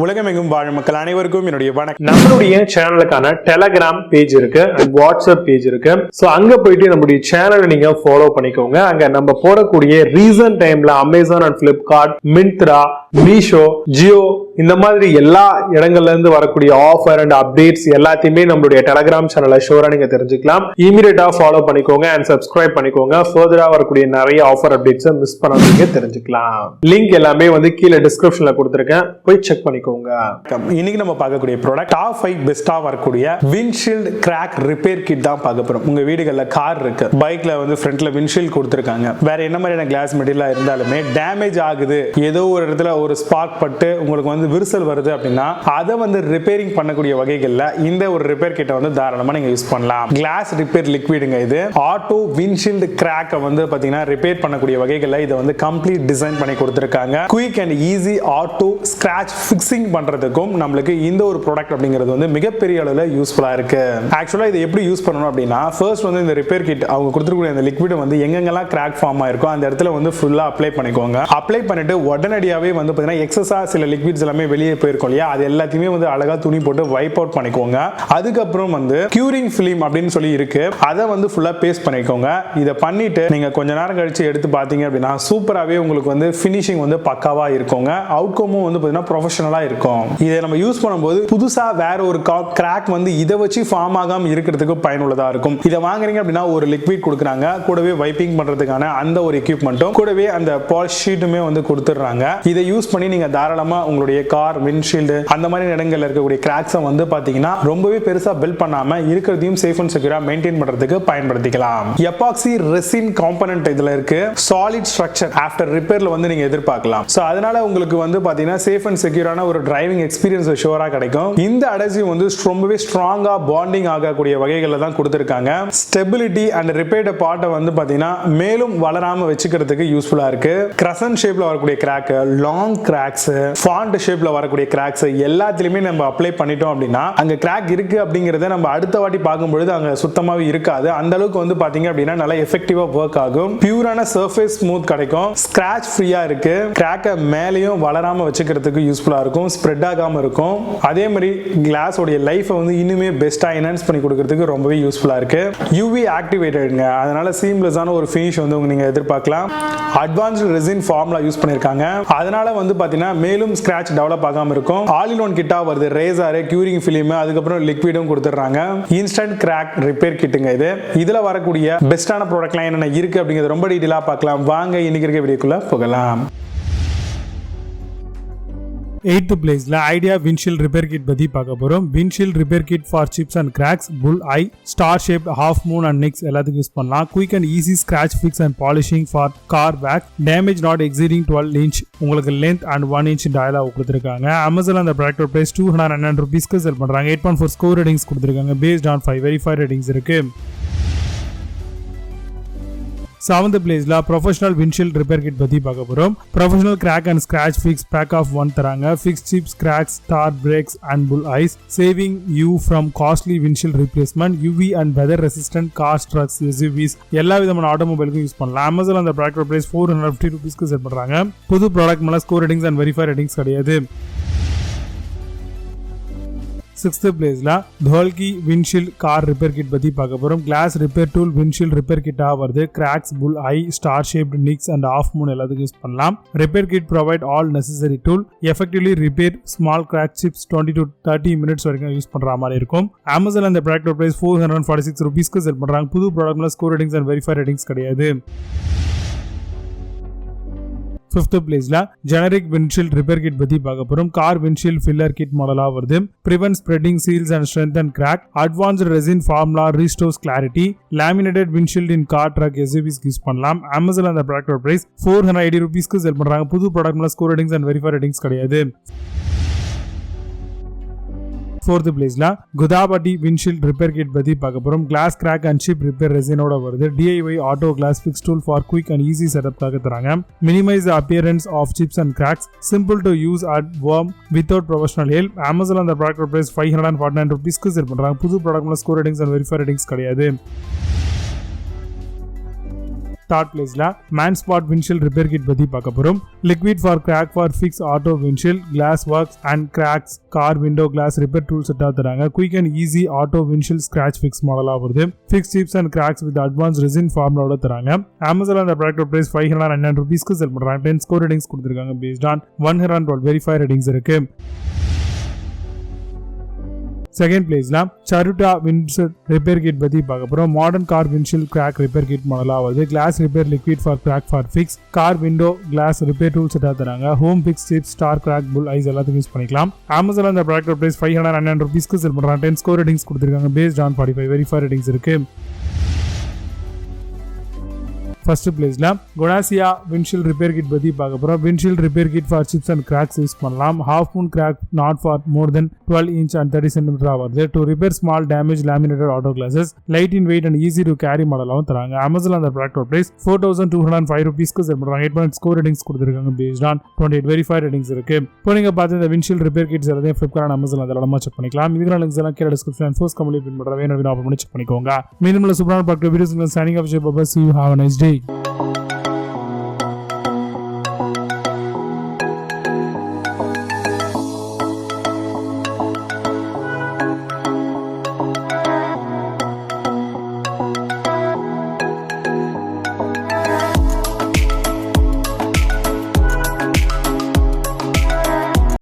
உலகமெங்கும் வாழும் மக்கள் அனைவருக்கும் என்னுடைய வணக்கம். நம்மளுடைய சேனலுக்கான டெலகிராம் பேஜ் இருக்கு அண்ட் வாட்ஸ்அப் பேஜ் இருக்கு. ஸோ அங்க போயிட்டு நம்மளுடைய சேனலை நீங்க ஃபாலோ பண்ணிக்கோங்க. அங்க நம்ம போடக்கூடிய ரீசன்ட் டைம்ல Amazon and Flipkart, Myntra, Meesho, Jio இந்த மாதிரி எல்லா இடங்கள்ல இருந்து வரக்கூடிய ஆஃபர் அண்ட் அப்டேட்ஸ் எல்லாத்தையுமே நம்மளுடைய டெலகிராம் சேனல்ல ஷோரா நீங்க தெரிஞ்சுக்கலாம். இமீடியட்டா ஃபாலோ பண்ணிக்கோங்க அண்ட் சப்ஸ்கிரைப் பண்ணிக்கோங்க. ஃபர்தரா வரக்கூடிய நிறைய ஆஃபர் அப்டேட்ஸ் மிஸ் பண்ணாதீங்க, தெரிஞ்சுக்கலாம். லிங்க் எல்லாமே கீழே டிஸ்கிரிப்ஷன்ல கொடுத்திருக்கேன், போய் செக் பண்ணிக்கோங்க. இன்னைக்கு நம்ம பார்க்கக்கூடிய ப்ராடக்ட் டாப் 5 பெஸ்டா வரக்கூடிய விண்ட்ஷீல்ட் கிராக் ரிப்பேர் கிட் தான் பார்க்க போறோம். உங்க வீடுகள்ல கார் இருக்கு, பைக்ல ஃப்ரண்ட்ல விண்ட்ஷீல்ட் கொடுத்திருக்காங்க, வேற என்ன மாதிரியான கிளாஸ் மெட்டீரியலா இருந்தாலுமே டேமேஜ் ஆகுது, ஏதோ ஒரு இடத்துல ஒரு ஸ்பார்க் பட்டு உங்களுக்கு விரிசல் வருது அப்படின்னா அதை ரிப்பேரிங் பண்ணக்கூடிய வகைகள்ல இந்த ஒரு ரிப்பேர் கிட்ட தாராளமா நீங்க யூஸ் பண்ணலாம். கிளாஸ் ரிப்பேர் லிக்விடுங்க இது. ஆட்டோ விண்ட்ஷீல்ட் கிராக் பாத்தீங்கன்னா ரிப்பேர் பண்ணக்கூடிய வகைகள்ல இதை கம்ப்ளீட் டிசைன் பண்ணி கொடுத்திருக்காங்க. Quick and easy auto scratch fixing பண்றதுக்கும் நம்மளுக்கு இந்த ஒரு ப்ராடக்ட் அப்படிங்கிறது மிகப்பெரிய அளவுல யூஸ்ஃபுல்லா இருக்கு. ஆக்சுவலா இதை எப்படி யூஸ் பண்ணணும் அப்படின்னா, ஃபர்ஸ்ட் இந்த ரிப்பேர் கிட் அவங்க கொடுத்திருக்கிற இந்த லிக்விட் எங்கெங்கெல்லாம் கிராக் ஃபார்ம் ஆயிருக்கோ அந்த இடத்துல ஃபுல்லா அப்ளை பண்ணிக்கோங்க. அப்ளை பண்ணிட்டு உடனடியாவே பாத்தீங்கன்னா எக்ஸஸா சில லிக்விட்ஸ் எல்லாமே வெளியே போயிருக்கும் இல்லையா, அது எல்லாத்தையுமே அழகா துணி போட்டு வைப் அவுட் பண்ணிக்கோங்க. அதுக்கப்புறம் கியூரிங் ஃபிலிம் அப்படின்னு சொல்லி இருக்கு, அதை ஃபுல்லா பேஸ்ட் பண்ணிக்கோங்க. இதை பண்ணிட்டு நீங்க கொஞ்ச நேரம் கழிச்சு எடுத்து பாத்தீங்க அப்படின்னா சூப்பராகவே உங்களுக்கு ஃபினிஷிங் பக்காவா இருக்குங்க. அவுட்கமும் பாத்தீங்கன்னா ப்ரொஃபஷனலா இருக்கும். இதை நம்ம யூஸ் பண்ணும்போது புதுசா வேற ஒரு கிராக் இதை வச்சு ஃபார்ம் ஆகாம இருக்கிறதுக்கு பயனுள்ளதா இருக்கும். இதை வாங்குறீங்க அப்படின்னா ஒரு லிக்விட் கொடுக்குறாங்க, கூடவே வைப்பிங் பண்றதுக்கான அந்த ஒரு எக்யூப்மெண்ட்டும் கூடவே அந்த பாலிஷ் ஷீட்டுமே கொடுத்துறாங்க. இதை யூஸ் பண்ணி நீங்க தாராளமா உங்களுடைய கார் விண்ட்ஷீல்டு அந்த மாதிரி இடங்கள்ல இருக்கக்கூடிய கிராக்ஸை பாத்தீங்கன்னா ரொம்பவே பெருசா பில்ட் பண்ணாம இருக்கிறதையும் சேஃப் அண்ட் செக்யூரா மெயின்டைன் பண்றதுக்கு பயன்படுத்திக்கலாம். எபாக்சி ரெசின் காம்பனன்ட் இதுல இருக்கு. சாலிட் ஸ்ட்ரக்சர் ஆஃப்டர் ரிப்பேர்ல நீங்க எதிர்பார்க்கலாம். சோ அதனால உங்களுக்கு பாத்தீங்கன்னா சேஃப் அண்ட் செக்யூரான ஒரு டிரைவிங் எக்ஸ்பீரியன்ஸ் ஷோரா கிடைக்கும். இந்த அடசிவ் ரொம்பவே ஸ்ட்ராங்கா பாண்டிங் ஆகக்கூடிய வகைகள்ல தான் கொடுத்திருக்காங்க. ஸ்டெபிலிட்டி அண்ட் ரிப்பேர்ட் பார்ட்டை பாத்தீங்கன்னா மேலும் வளராம வச்சுக்கிறதுக்கு யூஸ்ஃபுல்லா இருக்கு. கிரசன்ட் ஷேப்ல வரக்கூடிய கிராக், லாங் கிராக்ஸ், ஃபாண்ட் ஷேப்ல வரக்கூடிய கிராக்ஸ் எல்லாத்துலயுமே நம்ம அப்ளை பண்ணிட்டோம் அப்படின்னா அங்க கிராக் இருக்கு அப்படிங்கறத நம்ம அடுத்த வாட்டி பார்க்கும்போது அங்க சுத்தமாவே இருக்காது. அந்த அளவுக்கு பாத்தீங்க அப்படின்னா நல்லா எஃபெக்டிவா ஒர்க் ஆகும். பியூரான சர்ஃபேஸ் ஸ்மூத் கிடைக்கும். ஸ்கிராச் ஃப்ரீயா இருக்கு. கிராக்க மேலேயும் வளராம வச்சுக்கிறதுக்கு யூஸ்ஃபுல்லா இருக்கும். ஸ்ப்ரெட் ஆகாம இருக்கும். அதே மாதிரி கிளாஸ் உடைய லைஃபை இன்னுமே பெஸ்டா என்ஹான்ஸ் பண்ணி கொடுக்கிறதுக்கு ரொம்பவே யூஸ்ஃபுல்லா இருக்கு. யூவி ஆக்டிவேட்டட்ங்க, அதனால சீம்லெஸ்ஸான ஒரு ஃபினிஷ் நீங்க எதிர்பார்க்கலாம். அட்வான்ஸ்டு ரெசின் ஃபார்முலா யூஸ் பண்ணிருக்காங்க, அதனால பாத்தீங்கன்னா மேலும் ஸ்கிராச் டெவலப் ஆகாம இருக்கும். ஆல் இன் ஒன் கிட்டா வருது. ரேசர், கியூரிங் ஃபிலிம், அதுக்கப்புறம் லிக்விடும் கொடுத்துறாங்க. இன்ஸ்டன்ட் கிராக் ரிப்பேர் கிட்டுங்க இது. இதுல வரக்கூடிய பெஸ்டான ப்ராடக்ட்லாம் என்னென்ன இருக்கு அப்படிங்கிறது ரொம்ப டீடைலா பார்க்கலாம். வாங்க இன்னைக்கு இருக்க வீடியோக்குள்ள போகலாம். 8th பிளேஸ்ல ஐடியா விண்ட்ஷீல்ட் ரிப்பேர் கிட் பத்தி பார்க்க போறோம். Windshield repair kit for chips and cracks, bull eye, star shape, half moon and nicks எல்லாத்துக்கும் யூஸ் பண்ணலாம். Quick and easy scratch fix and polishing for car back, damage not exceeding 12 inch, உங்களுக்கு length and 1 inch dialogue கொடுத்துருக்காங்க. Amazon அந்த product price $209 sell பண்றாங்க. 8.4 score ratings கொடுத்துருக்காங்க. Based on 5 verified ratings இருக்கு. 7th பிளேஸ்ல professional windshield repair kit பத்தி பார்க்க போறோம். Professional crack and scratch fix pack of 1 தராங்க. Fix chips, cracks, star breaks and bull eyes, saving you from costly windshield replacement, UV and weather resistant cars, trucks, SUVs எல்லா விதமான ஆட்டோமொபைலுக்கும் use பண்ணலாம். Amazon அந்த product price $450 sell பண்றாங்க. புது product மேல score ratings and verify ratings கிடையாது. 6th பிளேஸ்ல தோல்கி விண்ட்ஷீல்ட் கார் ரிப்பேர் கிட் பத்தி பார்க்க போறோம். Glass repair tool windshield repair கிட்டா வருது. Cracks, bull eye, star shaped, nicks and half moon எல்லாத்துக்கும் யூஸ் பண்ணலாம். Repair kit provide all necessary tool, effectively repair small crack chips 20 to 30 minutes வரைக்கும் use பண்ற மாதிரி இருக்கும். அமேசான் அந்த ப்ராடக்ட் பிரைஸ் $446 செல் பண்றாங்க. புது ப்ராடக்ட்ல score ratings and verify ratings கிடையாது. 5th பிளேஸ்ல ஜெனரிக் விண்ட்ஷீல்ட் ரிப்பேர் கிட் பத்தி பார்க்க போறோம். கார் விண்ட்ஷீல்ட் ஃபில்லர் கிட் மாடலா வருது. Prevent spreading seals and strengthen crack, advanced resin formula restores clarity, laminated windshield in car, truck, SUVs use பண்ணலாம். Amazon அந்த product price $480 sell பண்றாங்க. புது ப்ராடக்ட்ல score ratings and verify ratings கிடையாது. 4th பிளேஸ்ல குதாபட்டி windshield repair kit பத்தி பார்க்க போறோம். Glass crack and chip repair ரெசினோட வருது. DIY auto glass fix tool for quick and easy செட்டப்காக தராங்க. Minimize the appearance of chips and cracks, simple to use at warm without professional help. Amazon அந்த product price $549 sell பண்றாங்க. புது ப்ராடக்ட்ல score ratings and verify ratings கிடையாது. Third பிளேஸ்ல man spot windshield repair kit பத்தி பார்க்க போறோம். Liquid for crack for fix auto windshield class works and cracks car window glass repair tool செட்டா தராங்க. Quick and easy auto windshield scratch fix மாடலா வருது. Fix tips and cracks with advance resin ஃபார்முலாவோட தராங்க. Amazon அந்த product price $599 sell பண்றாங்க. 10 score ratings கொடுத்திருக்காங்க. Based on 112 verify ratings இருக்கு. செகண்ட் பிளேஸ்ல சருட்டா விண்ட்ஷீல்ட் ரிப்பேர் கிட் பத்தி பார்க்க போறோம். Modern car windshield crack repair kit மாடலா வருது. Glass repair liquid for crack for fix car window glass repair tool செட்டா தராங்க. Home fix tips star crack bull eyes எல்லாத்துக்கும் யூஸ் பண்ணிக்கலாம். அமேசான் அந்த ப்ராடக்ட் பிரைஸ் $599 செல் பண்றாங்க. 10 ஸ்கோர் ரேட்டிங்ஸ் கொடுத்திருக்காங்க. Based on 45 verify ratings இருக்கு. ஃபர்ஸ்ட் பிளேஸ்ல கொனாசியா விண்ட்ஷீல்ட் ரிப்பேர் கிட் பத்தி பார்க்க போறோம். Windshield repair kit for chips and cracks use பண்ணலாம். Half moon crack not for more than 12 inch and 30 cm வருது. To repair small damage laminated auto classes light in weight and easy to carry மாடலாவும் தராங்க. Amazon அந்த product price $4,205 sell பண்றாங்க. 8 score ratings கொடுத்திருக்காங்க. Based on 28 verify ratings இருக்கு. இப்போ நீங்க பார்த்து இந்த விண்ட்ஷீல்ட் ரிப்பேர் கிட்ஸ் எல்லாத்தையும் ஃபிளிப்கார்ட் அமேசான் அதெல்லாம் செக் பண்ணிக்கலாம். இதுக்கான லிங்க்ஸ் எல்லாம் கீழே டிஸ்கிரிப்ஷன் ஃபோர்ஸ் கம்ப்ளீட் பின் பண்ற வேணும் ஆஃப் பண்ணி செக் பண்ணிக்கோங்க. மீண்டும் சூப்பரான பார்க்க videos signing off. See you. Have a nice day.